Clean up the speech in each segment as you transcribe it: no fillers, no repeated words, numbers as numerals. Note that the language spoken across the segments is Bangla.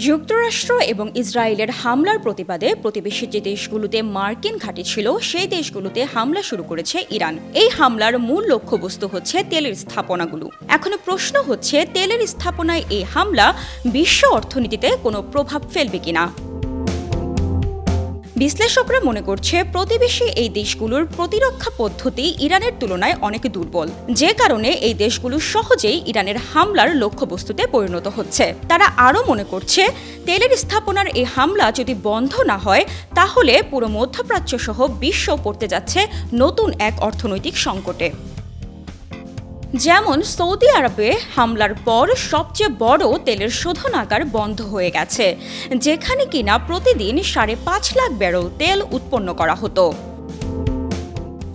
যুক্তরাষ্ট্র এবং ইসরায়েলের হামলার প্রতিবাদে প্রতিবেশী যে দেশগুলোতে মার্কিন ঘাঁটি ছিল সেই দেশগুলোতে হামলা শুরু করেছে ইরান। এই হামলার মূল লক্ষ্যবস্তু হচ্ছে তেলের স্থাপনাগুলো। এখন প্রশ্ন হচ্ছে, তেলের স্থাপনায় এই হামলা বিশ্ব অর্থনীতিতে কোনো প্রভাব ফেলবে কিনা। বিশ্লেষকরা মনে করছে প্রতিবেশী এই দেশগুলোর প্রতিরক্ষা পদ্ধতি ইরানের তুলনায় অনেক দুর্বল, যে কারণে এই দেশগুলো সহজেই ইরানের হামলার লক্ষ্যবস্তুতে পরিণত হচ্ছে। তারা আরও মনে করছে, তেলের স্থাপনার এই হামলা যদি বন্ধ না হয় তাহলে পুরো মধ্যপ্রাচ্য সহ বিশ্ব পড়তে যাচ্ছে নতুন এক অর্থনৈতিক সংকটে। যেমন সৌদি আরবে হামলার পর সবচেয়ে বড় তেলের শোধনাগার বন্ধ হয়ে গেছে, যেখানে কিনা প্রতিদিন 5.5 লাখ ব্যারেল তেল উৎপন্ন করা হতো।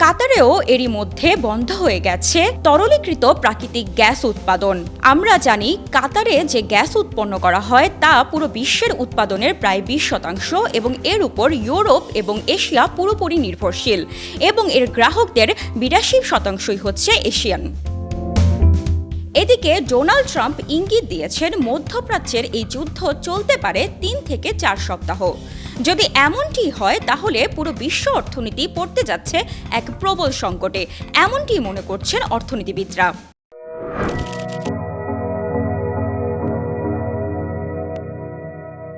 কাতারেও এরই মধ্যে বন্ধ হয়ে গেছে তরলীকৃত প্রাকৃতিক গ্যাস উৎপাদন। আমরা জানি কাতারে যে গ্যাস উৎপন্ন করা হয় তা পুরো বিশ্বের উৎপাদনের প্রায় 20% এবং এর উপর ইউরোপ এবং এশিয়া পুরোপুরি নির্ভরশীল, এবং এর গ্রাহকদের 82% হচ্ছে এশিয়ান। এদিকে ডোনাল্ড ট্রাম্প ইঙ্গিত দিয়েছেন মধ্যপ্রাচ্যের এই যুদ্ধ চলতে পারে 3 থেকে 4 সপ্তাহ। যদি এমনটি হয় তাহলে পুরো বিশ্ব অর্থনীতি পড়তে যাচ্ছে এক প্রবল সংকটে, এমনটি মনে করছেন অর্থনীতিবিদরা।